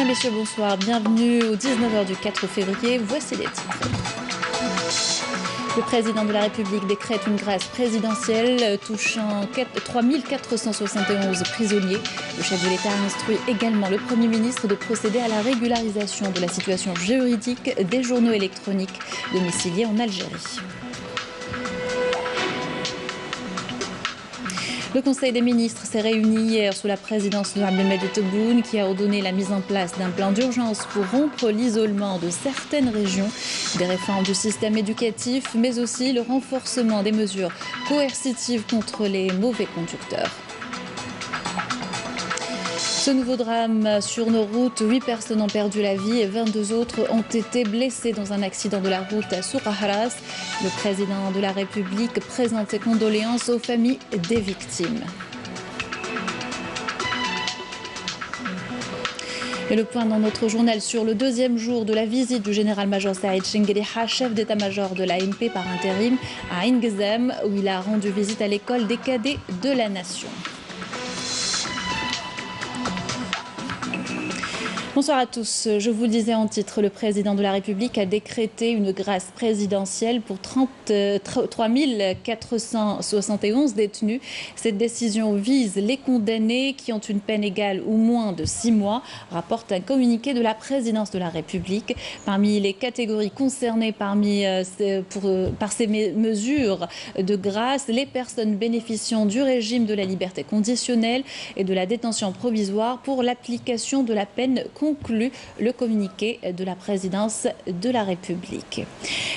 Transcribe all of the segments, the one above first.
et messieurs, bonsoir. Bienvenue au 19h du 4 février. Voici les titres. Le président de la République décrète une grâce présidentielle touchant 3471 prisonniers. Le chef de l'État instruit également le Premier ministre de procéder à la régularisation de la situation juridique des journaux électroniques domiciliés en Algérie. Le Conseil des ministres s'est réuni hier sous la présidence de Abdelmajid Tebboune qui a ordonné la mise en place d'un plan d'urgence pour rompre l'isolement de certaines régions, des réformes du système éducatif, mais aussi le renforcement des mesures coercitives contre les mauvais conducteurs. Ce nouveau drame sur nos routes, 8 personnes ont perdu la vie et 22 autres ont été blessées dans un accident de la route à Souk-Ahras. Le président de la République présente ses condoléances aux familles des victimes. Et le point dans notre journal sur le deuxième jour de la visite du général-major Saïd Chengueliha, chef d'état-major de l'ANP par intérim, à Ain Ghazam, où il a rendu visite à l'école des cadets de la nation. Bonsoir à tous. Je vous le disais en titre, le président de la République a décrété une grâce présidentielle pour 33 471 détenus. Cette décision vise les condamnés qui ont une peine égale ou moins de 6 mois, rapporte un communiqué de la présidence de la République. Parmi les catégories concernées par ces mesures de grâce, les personnes bénéficiant du régime de la liberté conditionnelle et de la détention provisoire pour l'application de la peine conclut le communiqué de la présidence de la République.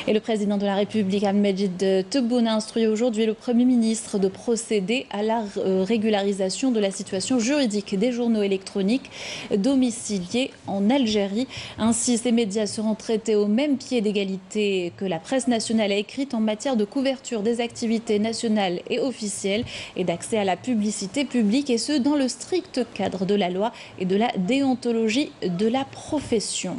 Et le président de la République, Abdelmajid Tebboune, a instruit aujourd'hui le Premier ministre de procéder à la régularisation de la situation juridique des journaux électroniques domiciliés en Algérie. Ainsi, ces médias seront traités au même pied d'égalité que la presse nationale écrite en matière de couverture des activités nationales et officielles et d'accès à la publicité publique, et ce, dans le strict cadre de la loi et de la déontologie de la profession.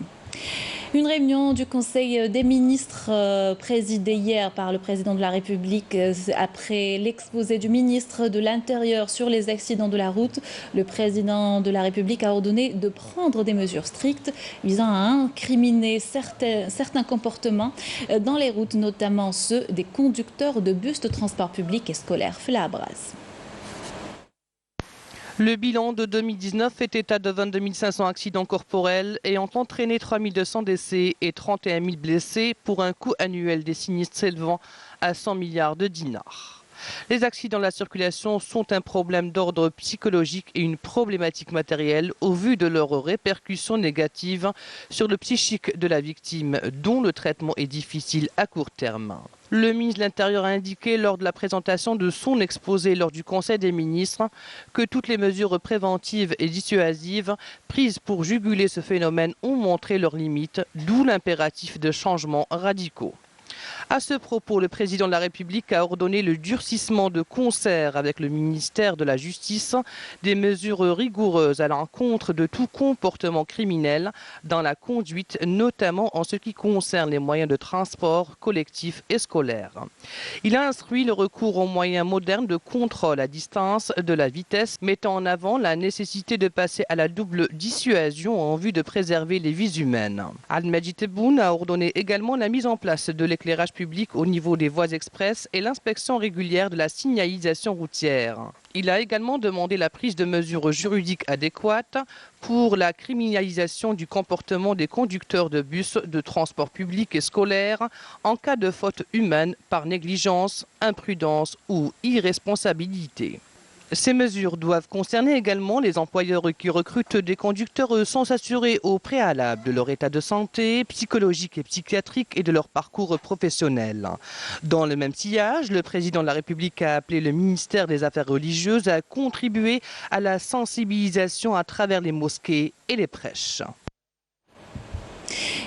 Une réunion du Conseil des ministres présidée hier par le président de la République après l'exposé du ministre de l'Intérieur sur les accidents de la route. Le président de la République a ordonné de prendre des mesures strictes visant à incriminer certains comportements dans les routes, notamment ceux des conducteurs de bus de transport public et scolaire. Fela Abraz. Le bilan de 2019 fait état de 22 500 accidents corporels ayant entraîné 3 200 décès et 31 000 blessés pour un coût annuel des sinistres s'élevant à 100 milliards de dinars. Les accidents de la circulation sont un problème d'ordre psychologique et une problématique matérielle au vu de leurs répercussions négatives sur le psychique de la victime, dont le traitement est difficile à court terme. Le ministre de l'Intérieur a indiqué lors de la présentation de son exposé lors du Conseil des ministres que toutes les mesures préventives et dissuasives prises pour juguler ce phénomène ont montré leurs limites, d'où l'impératif de changements radicaux. À ce propos, le président de la République a ordonné le durcissement de concert avec le ministère de la Justice des mesures rigoureuses à l'encontre de tout comportement criminel dans la conduite, notamment en ce qui concerne les moyens de transport collectif et scolaire. Il a instruit le recours aux moyens modernes de contrôle à distance de la vitesse, mettant en avant la nécessité de passer à la double dissuasion en vue de préserver les vies humaines. Abdelmajid Tebboune a ordonné également la mise en place de l'éclairage public au niveau des voies expresses et l'inspection régulière de la signalisation routière. Il a également demandé la prise de mesures juridiques adéquates pour la criminalisation du comportement des conducteurs de bus de transport public et scolaire en cas de faute humaine par négligence, imprudence ou irresponsabilité. Ces mesures doivent concerner également les employeurs qui recrutent des conducteurs sans s'assurer au préalable de leur état de santé psychologique et psychiatrique et de leur parcours professionnel. Dans le même sillage, le président de la République a appelé le ministère des Affaires religieuses à contribuer à la sensibilisation à travers les mosquées et les prêches.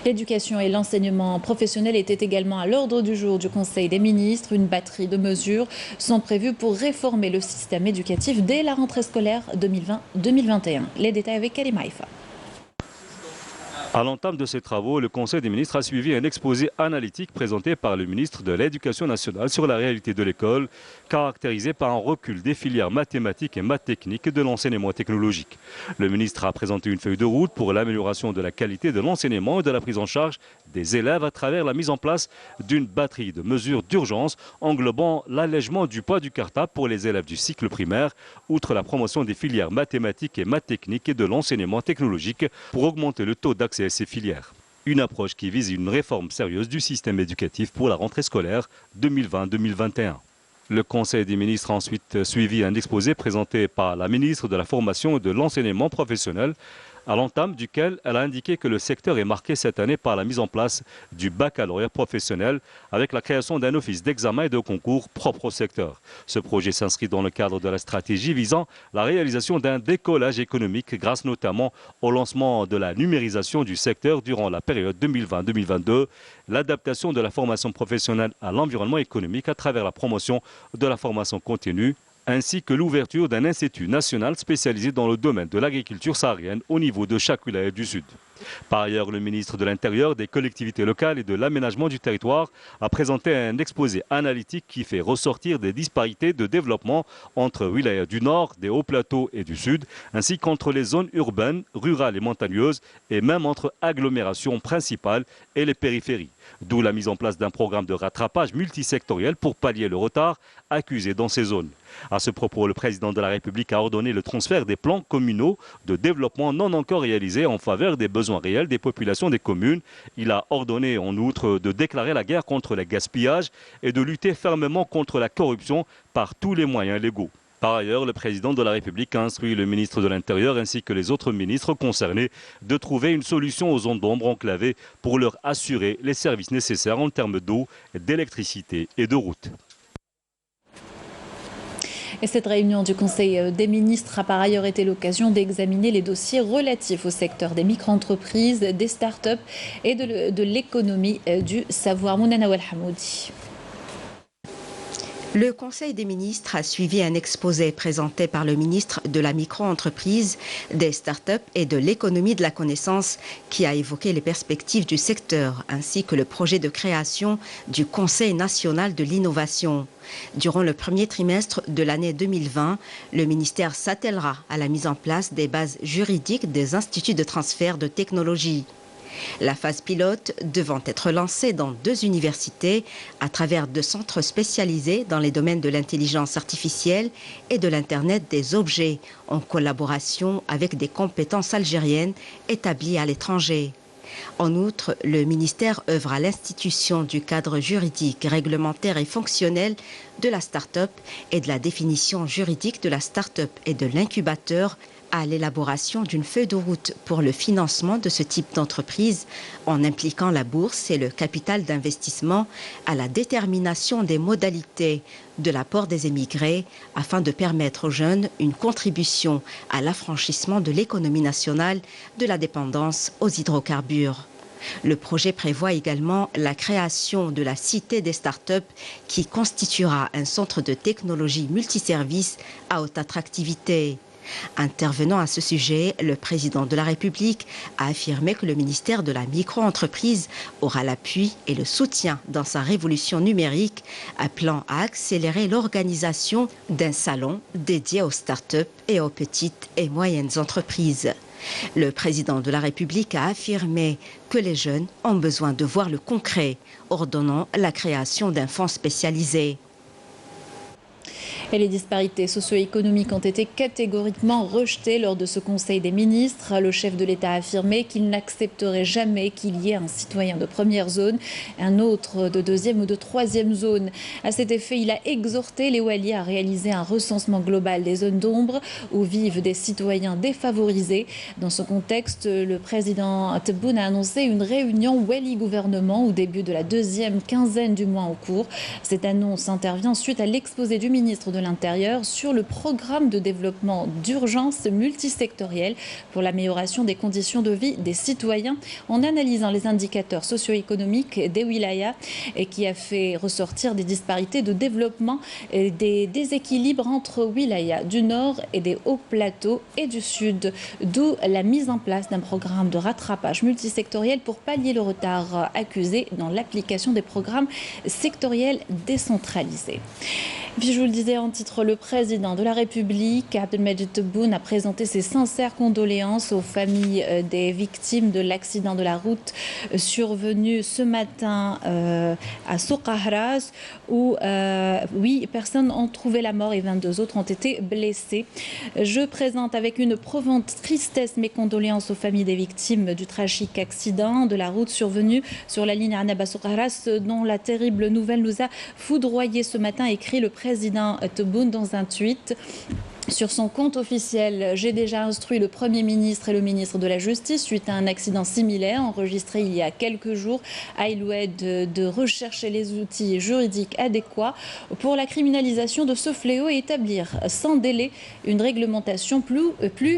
L'éducation et l'enseignement professionnel étaient également à l'ordre du jour du Conseil des ministres. Une batterie de mesures sont prévues pour réformer le système éducatif dès la rentrée scolaire 2020-2021. Les détails avec Karim Haïfa. À l'entame de ces travaux, le Conseil des ministres a suivi un exposé analytique présenté par le ministre de l'Éducation nationale sur la réalité de l'école, caractérisée par un recul des filières mathématiques et maths techniques et de l'enseignement technologique. Le ministre a présenté une feuille de route pour l'amélioration de la qualité de l'enseignement et de la prise en charge des élèves à travers la mise en place d'une batterie de mesures d'urgence englobant l'allègement du poids du cartable pour les élèves du cycle primaire, outre la promotion des filières mathématiques et maths techniques et de l'enseignement technologique pour augmenter le taux d'accès à ces filières. Une approche qui vise une réforme sérieuse du système éducatif pour la rentrée scolaire 2020-2021. Le Conseil des ministres a ensuite suivi un exposé présenté par la ministre de la Formation et de l'Enseignement professionnel, à l'entame duquel elle a indiqué que le secteur est marqué cette année par la mise en place du baccalauréat professionnel avec la création d'un office d'examen et de concours propre au secteur. Ce projet s'inscrit dans le cadre de la stratégie visant la réalisation d'un décollage économique grâce notamment au lancement de la numérisation du secteur durant la période 2020-2022, l'adaptation de la formation professionnelle à l'environnement économique à travers la promotion de la formation continue, ainsi que l'ouverture d'un institut national spécialisé dans le domaine de l'agriculture saharienne au niveau de chaque wilaya du Sud. Par ailleurs, le ministre de l'Intérieur, des collectivités locales et de l'aménagement du territoire a présenté un exposé analytique qui fait ressortir des disparités de développement entre wilayas du Nord, des hauts plateaux et du Sud, ainsi qu'entre les zones urbaines, rurales et montagneuses, et même entre agglomérations principales et les périphéries. D'où la mise en place d'un programme de rattrapage multisectoriel pour pallier le retard accusé dans ces zones. À ce propos, le président de la République a ordonné le transfert des plans communaux de développement non encore réalisés en faveur des besoins réels des populations des communes. Il a ordonné en outre de déclarer la guerre contre les gaspillages et de lutter fermement contre la corruption par tous les moyens légaux. Par ailleurs, le président de la République a instruit le ministre de l'Intérieur ainsi que les autres ministres concernés de trouver une solution aux zones d'ombre enclavées pour leur assurer les services nécessaires en termes d'eau, d'électricité et de routes. Et cette réunion du Conseil des ministres a par ailleurs été l'occasion d'examiner les dossiers relatifs au secteur des micro-entreprises, des start-up et de l'économie du savoir. Mounana Walhamoudi. Le Conseil des ministres a suivi un exposé présenté par le ministre de la micro-entreprise, des start-up et de l'économie de la connaissance qui a évoqué les perspectives du secteur ainsi que le projet de création du Conseil national de l'innovation. Durant le premier trimestre de l'année 2020, le ministère s'attellera à la mise en place des bases juridiques des instituts de transfert de technologie. La phase pilote devant être lancée dans 2 universités à travers 2 centres spécialisés dans les domaines de l'intelligence artificielle et de l'Internet des objets, en collaboration avec des compétences algériennes établies à l'étranger. En outre, le ministère œuvre à l'institution du cadre juridique, réglementaire et fonctionnel de la start-up et de la définition juridique de la start-up et de l'incubateur, à l'élaboration d'une feuille de route pour le financement de ce type d'entreprise en impliquant la bourse et le capital d'investissement, à la détermination des modalités de l'apport des émigrés afin de permettre aux jeunes une contribution à l'affranchissement de l'économie nationale de la dépendance aux hydrocarbures. Le projet prévoit également la création de la Cité des startups qui constituera un centre de technologie multiservice à haute attractivité. Intervenant à ce sujet, le président de la République a affirmé que le ministère de la micro-entreprise aura l'appui et le soutien dans sa révolution numérique, appelant à accélérer l'organisation d'un salon dédié aux start-up et aux petites et moyennes entreprises. Le président de la République a affirmé que les jeunes ont besoin de voir le concret, ordonnant la création d'un fonds spécialisé. Et les disparités socio-économiques ont été catégoriquement rejetées lors de ce Conseil des ministres. Le chef de l'État a affirmé qu'il n'accepterait jamais qu'il y ait un citoyen de première zone, un autre de deuxième ou de troisième zone. À cet effet, il a exhorté les walias à réaliser un recensement global des zones d'ombre où vivent des citoyens défavorisés. Dans ce contexte, le président Tebboune a annoncé une réunion wali-gouvernement au début de la 2e quinzaine du mois en cours. Cette annonce intervient suite à l'exposé du ministre de l'Intérieur sur le programme de développement d'urgence multisectoriel pour l'amélioration des conditions de vie des citoyens en analysant les indicateurs socio-économiques des wilayas et qui a fait ressortir des disparités de développement et des déséquilibres entre wilayas du Nord et des hauts plateaux et du Sud, d'où la mise en place d'un programme de rattrapage multisectoriel pour pallier le retard accusé dans l'application des programmes sectoriels décentralisés. Puis je vous le disais en titre, le président de la République, Abdelmajid Tebboune, a présenté ses sincères condoléances aux familles des victimes de l'accident de la route survenu ce matin à Souk Ahras, où 8 personnes ont trouvé la mort et 22 autres ont été blessées. Je présente avec une profonde tristesse mes condoléances aux familles des victimes du tragique accident de la route survenu sur la ligne Annaba-Souk Ahras, dont la terrible nouvelle nous a foudroyé ce matin, écrit le président Tebboune dans un tweet. Sur son compte officiel, j'ai déjà instruit le Premier ministre et le ministre de la Justice suite à un accident similaire enregistré il y a quelques jours à Iloued de rechercher les outils juridiques adéquats pour la criminalisation de ce fléau et établir sans délai une réglementation plus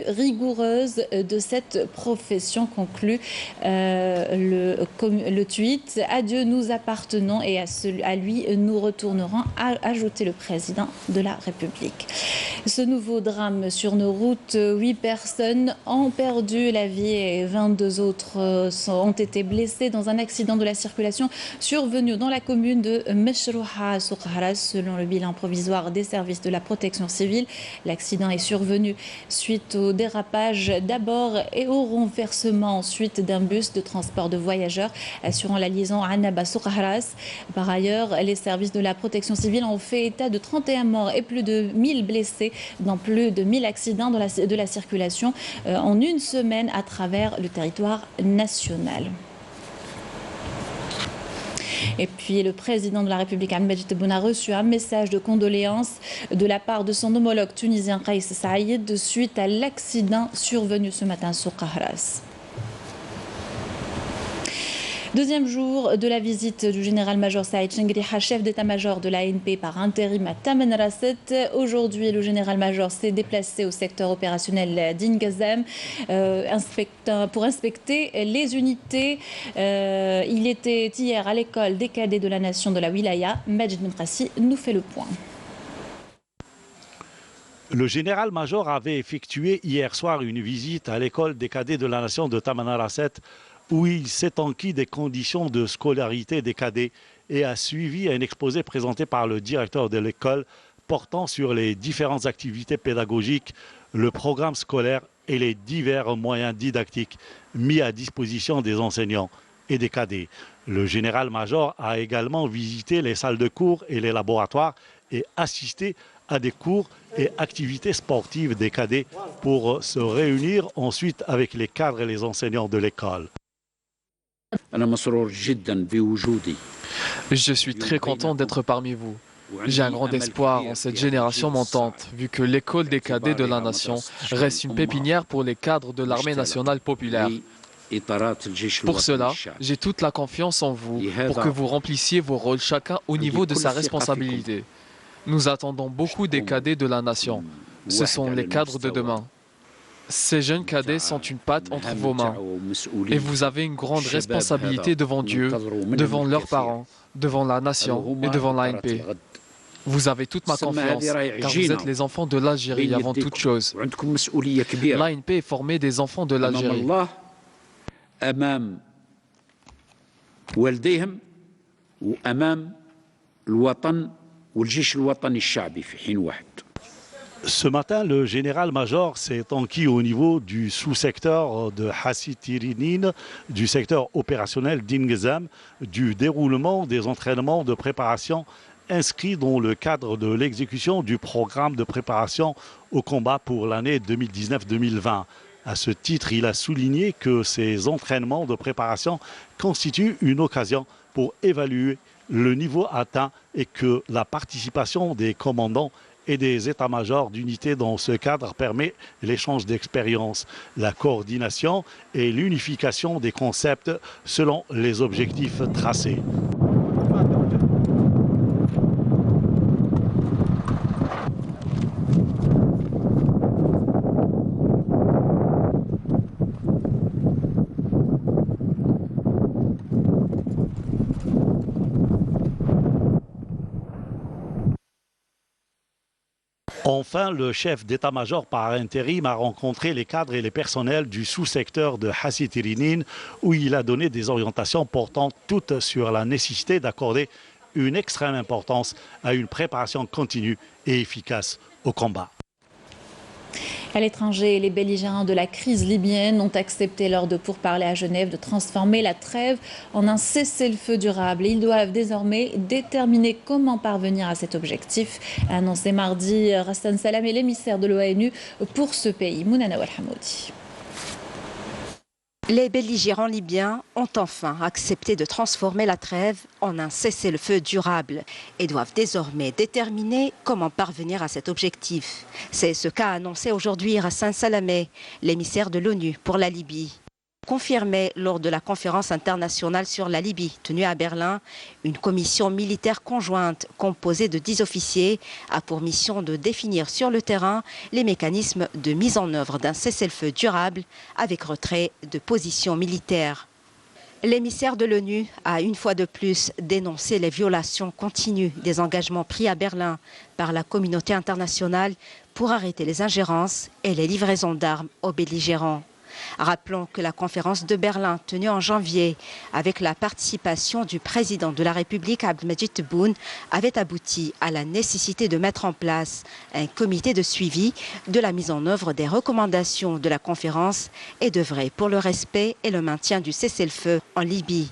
rigoureuse de cette profession, conclut le tweet. À Dieu nous appartenons et à lui nous retournerons, a ajouté le président de la République. Ce nouveau drame sur nos routes, 8 personnes ont perdu la vie et 22 autres ont été blessées dans un accident de la circulation survenu dans la commune de Meshrouha Souk Ahras. Selon le bilan provisoire des services de la protection civile, l'accident est survenu suite au dérapage d'abord et au renversement ensuite d'un bus de transport de voyageurs assurant la liaison Annaba Souk Ahras. Par ailleurs, les services de la protection civile ont fait état de 31 morts et plus de 1000 blessés dans plus de 1000 accidents de la circulation en une semaine à travers le territoire national. Et puis le président de la République, Abdelmajid Tebboune, a reçu un message de condoléances de la part de son homologue tunisien Kais Saïd suite à l'accident survenu ce matin sur Ahras. Deuxième jour de la visite du général-major Saïd Chengriha, chef d'état-major de l'ANP par intérim à Tamanrasset. Aujourd'hui, le général-major s'est déplacé au secteur opérationnel d'Ingazem pour inspecter les unités. Il était hier à l'école des cadets de la nation de la Wilaya. Majid Nemrassi nous fait le point. Le général-major avait effectué hier soir une visite à l'école des cadets de la nation de Tamanrasset, où il s'est enquis des conditions de scolarité des cadets et a suivi un exposé présenté par le directeur de l'école portant sur les différentes activités pédagogiques, le programme scolaire et les divers moyens didactiques mis à disposition des enseignants et des cadets. Le général-major a également visité les salles de cours et les laboratoires et assisté à des cours et activités sportives des cadets pour se réunir ensuite avec les cadres et les enseignants de l'école. Je suis très content d'être parmi vous. J'ai un grand espoir en cette génération montante, vu que l'école des cadets de la nation reste une pépinière pour les cadres de l'armée nationale populaire. Pour cela, j'ai toute la confiance en vous pour que vous remplissiez vos rôles chacun au niveau de sa responsabilité. Nous attendons beaucoup des cadets de la nation. Ce sont les cadres de demain. Ces jeunes cadets sont une patte entre vos mains et vous avez une grande responsabilité devant Dieu, devant leurs parents, devant la nation et devant l'ANP. Vous avez toute ma confiance car vous êtes les enfants de l'Algérie avant toute chose. L'ANP est formée des enfants de l'Algérie. Ce matin, le général-major s'est enquis au niveau du sous-secteur de Hassi Tirinine, du secteur opérationnel d'Ingazem, du déroulement des entraînements de préparation inscrits dans le cadre de l'exécution du programme de préparation au combat pour l'année 2019-2020. À ce titre, il a souligné que ces entraînements de préparation constituent une occasion pour évaluer le niveau atteint et que la participation des commandants et des états-majors d'unités dans ce cadre permet l'échange d'expériences, la coordination et l'unification des concepts selon les objectifs tracés. Enfin, le chef d'état-major par intérim a rencontré les cadres et les personnels du sous-secteur de Hassi Tirinine où il a donné des orientations portant toutes sur la nécessité d'accorder une extrême importance à une préparation continue et efficace au combat. À l'étranger, les belligérants de la crise libyenne ont accepté lors de pourparlers à Genève de transformer la trêve en un cessez-le-feu durable. Ils doivent désormais déterminer comment parvenir à cet objectif, a annoncé mardi Rassan Salamé, l'émissaire de l'ONU pour ce pays. Mounana Walhamoudi. Les belligérants libyens ont enfin accepté de transformer la trêve en un cessez-le-feu durable et doivent désormais déterminer comment parvenir à cet objectif. C'est ce qu'a annoncé aujourd'hui Rassan Salamé, l'émissaire de l'ONU pour la Libye. Confirmé lors de la conférence internationale sur la Libye tenue à Berlin, une commission militaire conjointe composée de 10 officiers a pour mission de définir sur le terrain les mécanismes de mise en œuvre d'un cessez-le-feu durable avec retrait de positions militaires. L'émissaire de l'ONU a une fois de plus dénoncé les violations continues des engagements pris à Berlin par la communauté internationale pour arrêter les ingérences et les livraisons d'armes aux belligérants. Rappelons que la conférence de Berlin tenue en janvier avec la participation du président de la République Abdelmadjid Tebboune avait abouti à la nécessité de mettre en place un comité de suivi de la mise en œuvre des recommandations de la conférence et d'œuvrer pour le respect et le maintien du cessez-le-feu en Libye.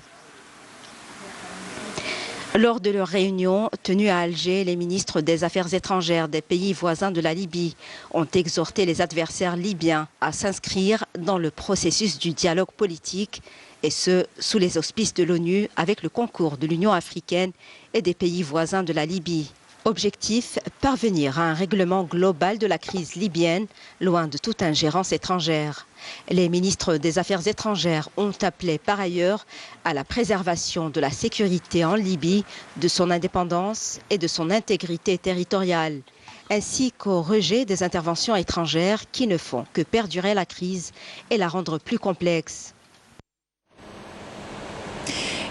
Lors de leur réunion tenue à Alger, les ministres des Affaires étrangères des pays voisins de la Libye ont exhorté les adversaires libyens à s'inscrire dans le processus du dialogue politique, et ce, sous les auspices de l'ONU avec le concours de l'Union africaine et des pays voisins de la Libye. Objectif, parvenir à un règlement global de la crise libyenne, loin de toute ingérence étrangère. Les ministres des Affaires étrangères ont appelé par ailleurs à la préservation de la sécurité en Libye, de son indépendance et de son intégrité territoriale, ainsi qu'au rejet des interventions étrangères qui ne font que perdurer la crise et la rendre plus complexe.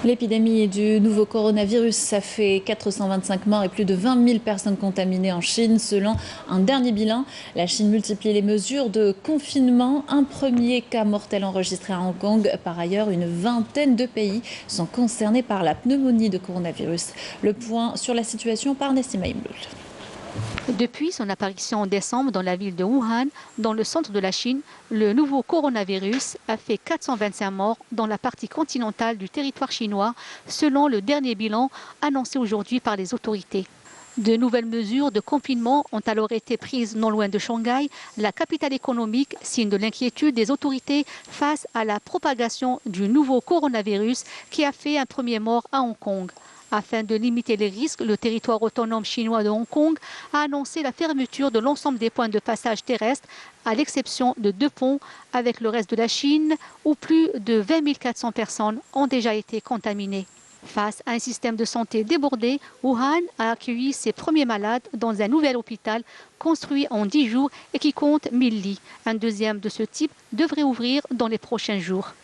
L'épidémie du nouveau coronavirus, ça fait 425 morts et plus de 20 000 personnes contaminées en Chine. Selon un dernier bilan, la Chine multiplie les mesures de confinement. Un premier cas mortel enregistré à Hong Kong. Par ailleurs, une vingtaine de pays sont concernés par la pneumonie de coronavirus. Le point sur la situation par Nessima Imloul. Depuis son apparition en décembre dans la ville de Wuhan, dans le centre de la Chine, le nouveau coronavirus a fait 425 morts dans la partie continentale du territoire chinois, selon le dernier bilan annoncé aujourd'hui par les autorités. De nouvelles mesures de confinement ont alors été prises non loin de Shanghai, la capitale économique, signe de l'inquiétude des autorités face à la propagation du nouveau coronavirus qui a fait un premier mort à Hong Kong. Afin de limiter les risques, le territoire autonome chinois de Hong Kong a annoncé la fermeture de l'ensemble des points de passage terrestres, à l'exception de 2 ponts avec le reste de la Chine, où plus de 20 400 personnes ont déjà été contaminées. Face à un système de santé débordé, Wuhan a accueilli ses premiers malades dans un nouvel hôpital construit en 10 jours et qui compte 1000 lits. Un deuxième de ce type devrait ouvrir dans les prochains jours.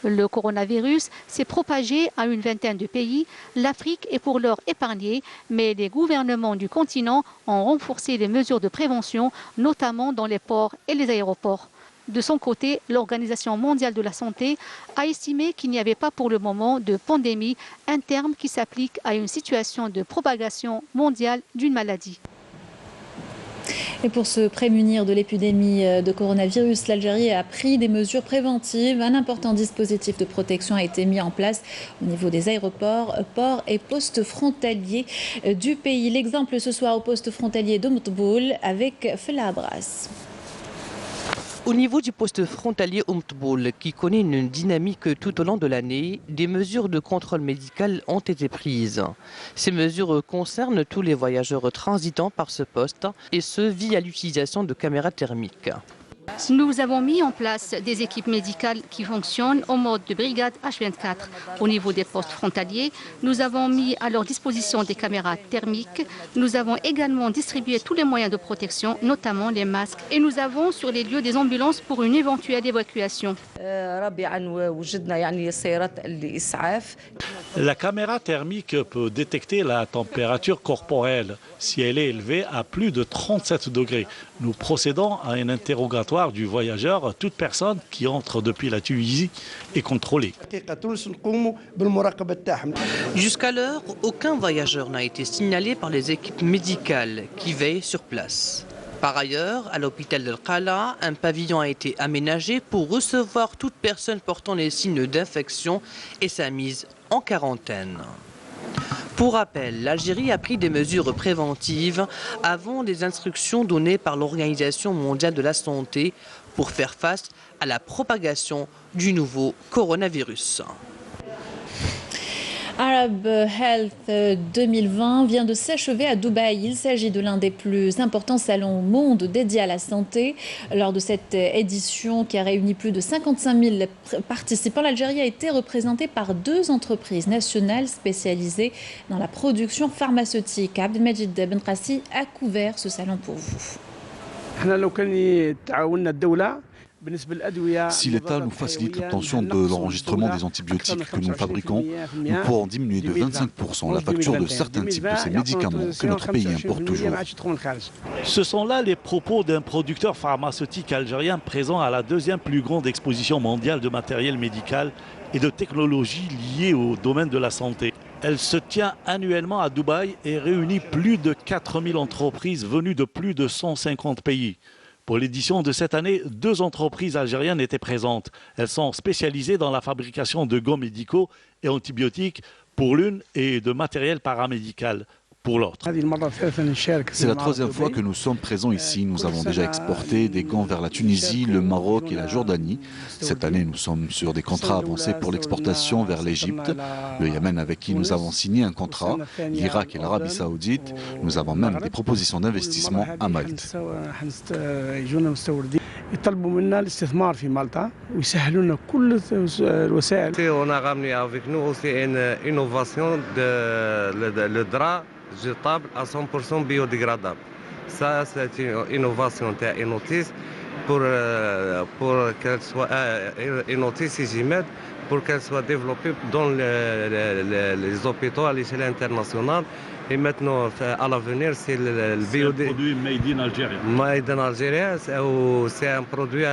Le coronavirus s'est propagé à une vingtaine de pays. L'Afrique est pour l'heure épargnée, mais les gouvernements du continent ont renforcé les mesures de prévention, notamment dans les ports et les aéroports. De son côté, l'Organisation mondiale de la santé a estimé qu'il n'y avait pas pour le moment de pandémie, un terme qui s'applique à une situation de propagation mondiale d'une maladie. Et pour se prémunir de l'épidémie de coronavirus, l'Algérie a pris des mesures préventives. Un important dispositif de protection a été mis en place au niveau des aéroports, ports et postes frontaliers du pays. L'exemple ce soir au poste frontalier de Moutboul avec Fela Abras. Au niveau du poste frontalier Moutboul, qui connaît une dynamique tout au long de l'année, des mesures de contrôle médical ont été prises. Ces mesures concernent tous les voyageurs transitant par ce poste, et ce via l'utilisation de caméras thermiques. Nous avons mis en place des équipes médicales qui fonctionnent au mode de brigade H24. Au niveau des postes frontaliers, nous avons mis à leur disposition des caméras thermiques. Nous avons également distribué tous les moyens de protection, notamment les masques. Et nous avons sur les lieux des ambulances pour une éventuelle évacuation. La caméra thermique peut détecter la température corporelle si elle est élevée à plus de 37 degrés. Nous procédons à un interrogatoire du voyageur. Toute personne qui entre depuis la Tunisie est contrôlée. Jusqu'à l'heure, aucun voyageur n'a été signalé par les équipes médicales qui veillent sur place. Par ailleurs, à l'hôpital d'El Qala, un pavillon a été aménagé pour recevoir toute personne portant les signes d'infection et sa mise en quarantaine. Pour rappel, l'Algérie a pris des mesures préventives avant des instructions données par l'Organisation mondiale de la santé pour faire face à la propagation du nouveau coronavirus. Arab Health 2020 vient de s'achever à Dubaï. Il s'agit de l'un des plus importants salons au monde dédiés à la santé. Lors de cette édition qui a réuni plus de 55 000 participants, l'Algérie a été représentée par 2 entreprises nationales spécialisées dans la production pharmaceutique. Abdelmajid Benrassi a couvert ce salon pour vous. Si l'État nous facilite l'obtention de l'enregistrement des antibiotiques que nous fabriquons, nous pourrons diminuer de 25% la facture de certains types de ces médicaments que notre pays importe toujours. Ce sont là les propos d'un producteur pharmaceutique algérien présent à la 2e plus grande exposition mondiale de matériel médical et de technologies liées au domaine de la santé. Elle se tient annuellement à Dubaï et réunit plus de 4000 entreprises venues de plus de 150 pays. Pour l'édition de cette année, 2 entreprises algériennes étaient présentes. Elles sont spécialisées dans la fabrication de gants médicaux et antibiotiques pour l'une et de matériel paramédical pour l'autre. C'est la 3e fois que nous sommes présents ici. Nous avons déjà exporté des gants vers la Tunisie, le Maroc et la Jordanie. Cette année, nous sommes sur des contrats avancés pour l'exportation vers l'Égypte, le Yémen avec qui nous avons signé un contrat, l'Irak et l'Arabie Saoudite. Nous avons même des propositions d'investissement à Malte. On a ramené avec nous aussi une innovation le drap jetable à 100% biodégradable. Ça, c'est une innovation de Inotis pour qu'elle soit Inotis Igimed pour qu'elle soit développée dans les hôpitaux à l'échelle internationale. Et maintenant, à l'avenir, c'est le produit made in Algérie. Made in Algérie, c'est un produit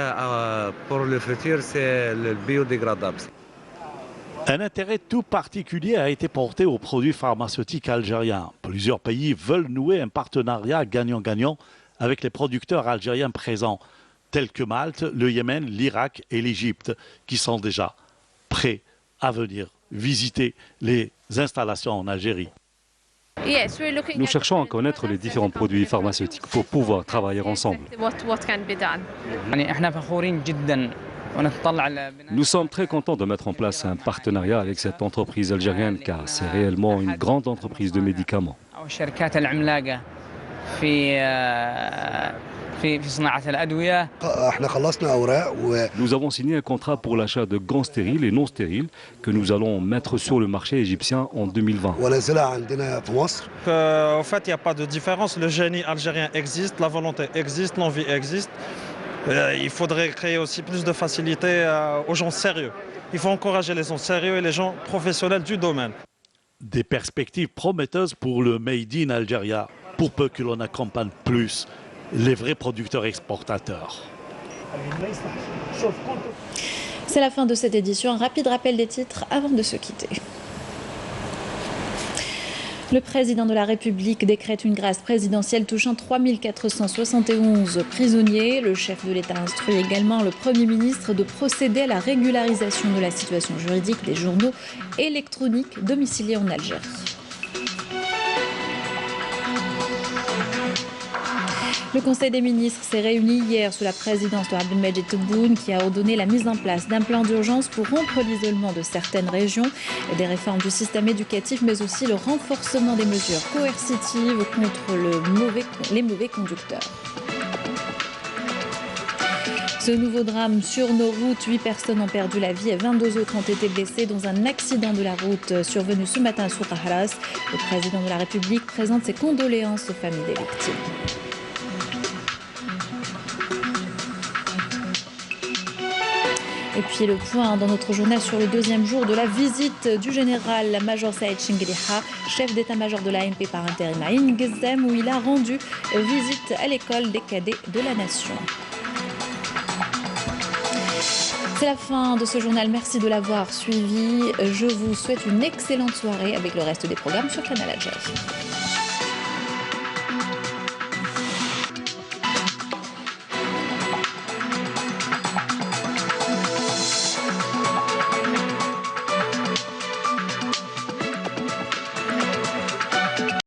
pour le futur, c'est le biodégradable. Un intérêt tout particulier a été porté aux produits pharmaceutiques algériens. Plusieurs pays veulent nouer un partenariat gagnant-gagnant avec les producteurs algériens présents, tels que Malte, le Yémen, l'Irak et l'Égypte, qui sont déjà prêts à venir visiter les installations en Algérie. Nous cherchons à connaître les différents produits pharmaceutiques pour pouvoir travailler ensemble. Nous sommes très contents de mettre en place un partenariat avec cette entreprise algérienne car c'est réellement une grande entreprise de médicaments. Nous avons signé un contrat pour l'achat de gants stériles et non stériles que nous allons mettre sur le marché égyptien en 2020. En fait, il n'y a pas de différence. Le génie algérien existe, la volonté existe, l'envie existe. Il faudrait créer aussi plus de facilité aux gens sérieux. Il faut encourager les gens sérieux et les gens professionnels du domaine. Des perspectives prometteuses pour le Made in Algeria, pour peu que l'on accompagne plus les vrais producteurs exportateurs. C'est la fin de cette édition. Un rapide rappel des titres avant de se quitter. Le président de la République décrète une grâce présidentielle touchant 3471 prisonniers. Le chef de l'État instruit également le Premier ministre de procéder à la régularisation de la situation juridique des journaux électroniques domiciliés en Algérie. Le Conseil des ministres s'est réuni hier sous la présidence de Abdelmajid Tebboune qui a ordonné la mise en place d'un plan d'urgence pour rompre l'isolement de certaines régions, des réformes du système éducatif, mais aussi le renforcement des mesures coercitives contre les mauvais conducteurs. Ce nouveau drame sur nos routes, 8 personnes ont perdu la vie et 22 autres ont été blessées dans un accident de la route survenu ce matin à Souk Ahras. Le président de la République présente ses condoléances aux familles des victimes. Et puis le point dans notre journal sur le deuxième jour de la visite du général-major Saïd Chingueliha, chef d'état-major de l'ANP par intérim à Ingezem, où il a rendu visite à l'école des cadets de la nation. C'est la fin de ce journal, merci de l'avoir suivi. Je vous souhaite une excellente soirée avec le reste des programmes sur Canal Algérie.